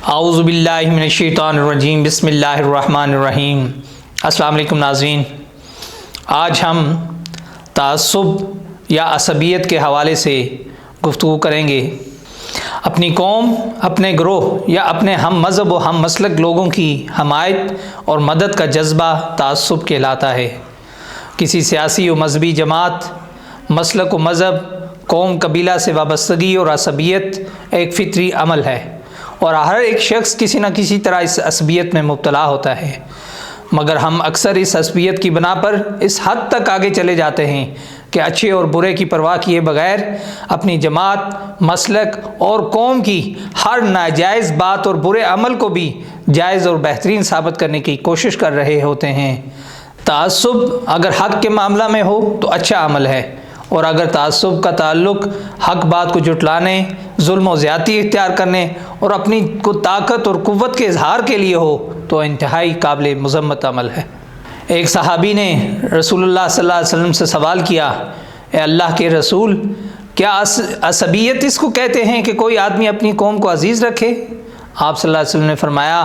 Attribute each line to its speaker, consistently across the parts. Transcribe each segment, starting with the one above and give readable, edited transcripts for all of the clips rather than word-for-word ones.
Speaker 1: اعوذ باللہ من الشیطان الرجیم، بسم اللہ الرحمن الرحیم۔ السلام علیکم ناظرین، آج ہم تعصب یا عصبیت کے حوالے سے گفتگو کریں گے۔ اپنی قوم، اپنے گروہ یا اپنے ہم مذہب و ہم مسلک لوگوں کی حمایت اور مدد کا جذبہ تعصب کہلاتا ہے۔ کسی سیاسی و مذہبی جماعت، مسلک و مذہب، قوم، قبیلہ سے وابستگی اور عصبیت ایک فطری عمل ہے، اور ہر ایک شخص کسی نہ کسی طرح اس عصبیت میں مبتلا ہوتا ہے، مگر ہم اکثر اس عصبیت کی بنا پر اس حد تک آگے چلے جاتے ہیں کہ اچھے اور برے کی پرواہ کیے بغیر اپنی جماعت، مسلک اور قوم کی ہر ناجائز بات اور برے عمل کو بھی جائز اور بہترین ثابت کرنے کی کوشش کر رہے ہوتے ہیں۔ تعصب اگر حق کے معاملہ میں ہو تو اچھا عمل ہے، اور اگر تعصب کا تعلق حق بات کو جھٹلانے، ظلم و زیادتی اختیار کرنے اور اپنی کو طاقت اور قوت کے اظہار کے لیے ہو تو انتہائی قابل مذمت عمل ہے۔ ایک صحابی نے رسول اللہ صلی اللہ علیہ وسلم سے سوال کیا، اے اللہ کے رسول، کیا عصبیت اس کو کہتے ہیں کہ کوئی آدمی اپنی قوم کو عزیز رکھے؟ آپ صلی اللہ علیہ وسلم نے فرمایا،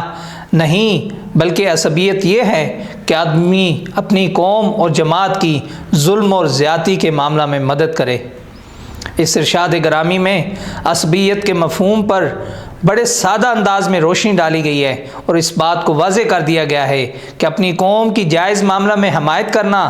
Speaker 1: نہیں، بلکہ عصبیت یہ ہے کہ آدمی اپنی قوم اور جماعت کی ظلم اور زیادتی کے معاملہ میں مدد کرے۔ اس ارشاد گرامی میں عصبیت کے مفہوم پر بڑے سادہ انداز میں روشنی ڈالی گئی ہے، اور اس بات کو واضح کر دیا گیا ہے کہ اپنی قوم کی جائز معاملہ میں حمایت کرنا،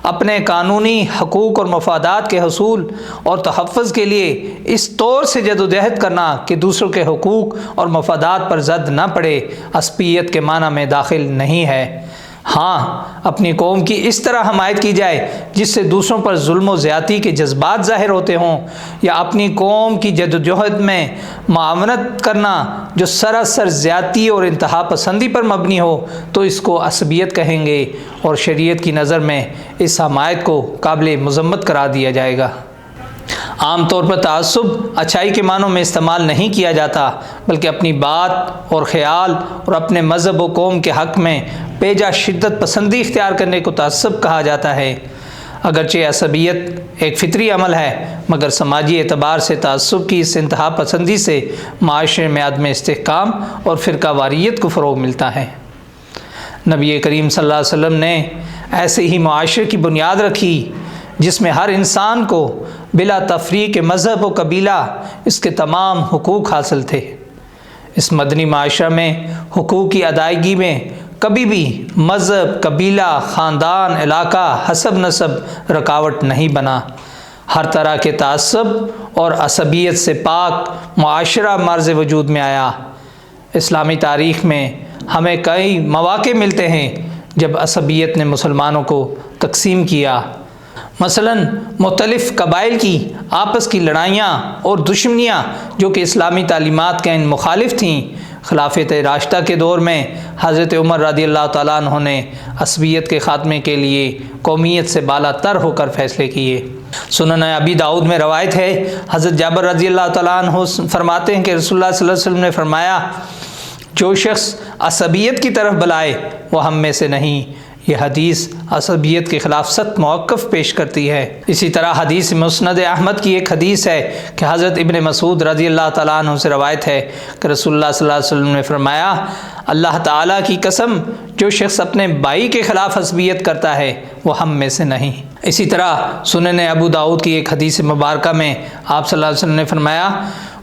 Speaker 1: اپنے قانونی حقوق اور مفادات کے حصول اور تحفظ کے لیے اس طور سے جدوجہد کرنا کہ دوسروں کے حقوق اور مفادات پر زد نہ پڑے، عصبیت کے معنی میں داخل نہیں ہے۔ ہاں، اپنی قوم کی اس طرح حمایت کی جائے جس سے دوسروں پر ظلم و زیادتی کے جذبات ظاہر ہوتے ہوں، یا اپنی قوم کی جدوجہد میں معاونت کرنا جو سراسر زیادتی اور انتہا پسندی پر مبنی ہو، تو اس کو عصبیت کہیں گے، اور شریعت کی نظر میں اس حمایت کو قابل مذمت قرار دیا جائے گا۔ عام طور پر تعصب اچھائی کے معنوں میں استعمال نہیں کیا جاتا، بلکہ اپنی بات اور خیال اور اپنے مذہب و قوم کے حق میں بے جا شدت پسندی اختیار کرنے کو تعصب کہا جاتا ہے۔ اگرچہ عصبیت ایک فطری عمل ہے، مگر سماجی اعتبار سے تعصب کی اس انتہا پسندی سے معاشرے میں عدم استحکام اور فرقہ واریت کو فروغ ملتا ہے۔ نبی کریم صلی اللہ علیہ وسلم نے ایسے ہی معاشرے کی بنیاد رکھی جس میں ہر انسان کو بلا تفریق مذہب و قبیلہ اس کے تمام حقوق حاصل تھے۔ اس مدنی معاشرہ میں حقوق کی ادائیگی میں کبھی بھی مذہب، قبیلہ، خاندان، علاقہ، حسب نسب رکاوٹ نہیں بنا۔ ہر طرح کے تعصب اور عصبیت سے پاک معاشرہ مرز وجود میں آیا۔ اسلامی تاریخ میں ہمیں کئی مواقع ملتے ہیں جب عصبیت نے مسلمانوں کو تقسیم کیا۔ مثلاً مختلف قبائل کی آپس کی لڑائیاں اور دشمنیاں جو کہ اسلامی تعلیمات کے مخالف تھیں، خلافت راشدہ کے دور میں حضرت عمر رضی اللہ تعالیٰ عنہ نے عصبیت کے خاتمے کے لیے قومیت سے بالا تر ہو کر فیصلے کیے۔ سنن ابی داؤد میں روایت ہے، حضرت جابر رضی اللہ تعالیٰ عنہ فرماتے ہیں کہ رسول اللہ صلی اللہ علیہ وسلم نے فرمایا، جو شخص عصبیت کی طرف بلائے وہ ہم میں سے نہیں۔ یہ حدیث عصبیت کے خلاف سخت موقف پیش کرتی ہے۔ اسی طرح حدیث مسند احمد کی ایک حدیث ہے کہ حضرت ابن مسعود رضی اللہ تعالیٰ عنہ سے روایت ہے کہ رسول اللہ صلی اللہ علیہ وسلم نے فرمایا، اللہ تعالیٰ کی قسم، جو شخص اپنے بھائی کے خلاف عصبیت کرتا ہے وہ ہم میں سے نہیں۔ اسی طرح سنن ابو داؤد کی ایک حدیث مبارکہ میں آپ صلی اللہ علیہ وسلم نے فرمایا،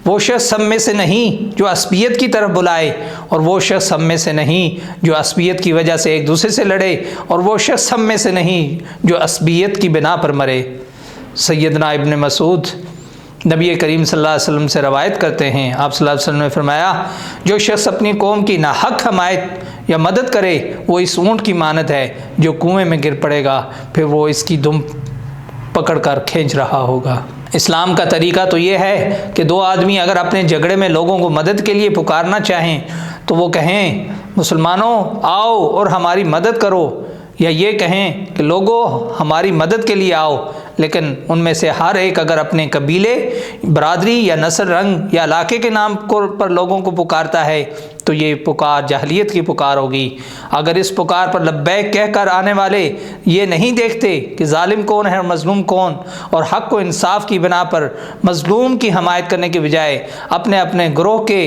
Speaker 1: وہ شخص ہم میں سے نہیں جو عصبیت کی طرف بلائے، اور وہ شخص ہم میں سے نہیں جو عصبیت کی وجہ سے ایک دوسرے سے لڑے، اور وہ شخص ہم میں سے نہیں جو عصبیت کی بنا پر مرے۔ سیدنا ابن مسعود نبی کریم صلی اللہ علیہ وسلم سے روایت کرتے ہیں، آپ صلی اللہ علیہ وسلم نے فرمایا، جو شخص اپنی قوم کی ناحق حمایت یا مدد کرے وہ اس اونٹ کی مانند ہے جو کنویں میں گر پڑے گا، پھر وہ اس کی دم پکڑ کر کھینچ رہا ہوگا۔ اسلام کا طریقہ تو یہ ہے کہ دو آدمی اگر اپنے جھگڑے میں لوگوں کو مدد کے لیے پکارنا چاہیں تو وہ کہیں، مسلمانوں آؤ اور ہماری مدد کرو، یا یہ کہیں کہ لوگوں ہماری مدد کے لیے آؤ لیکن ان میں سے ہر ایک اگر اپنے قبیلے، برادری یا نسل، رنگ یا علاقے کے نام پر لوگوں کو پکارتا ہے تو یہ پکار جاہلیت کی پکار ہوگی۔ اگر اس پکار پر لبیک کہہ کر آنے والے یہ نہیں دیکھتے کہ ظالم کون ہے اور مظلوم کون، اور حق و انصاف کی بنا پر مظلوم کی حمایت کرنے کے بجائے اپنے اپنے گروہ کے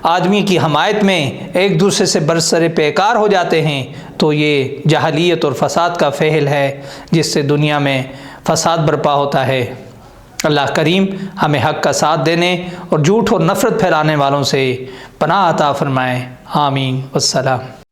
Speaker 1: آدمی کی حمایت میں ایک دوسرے سے برسر پیکار ہو جاتے ہیں، تو یہ جاہلیت اور فساد کا فعل ہے جس سے دنیا میں فساد برپا ہوتا ہے۔ اللہ کریم ہمیں حق کا ساتھ دینے اور جھوٹ اور نفرت پھیلانے والوں سے پناہ عطا فرمائے، آمین والسلام۔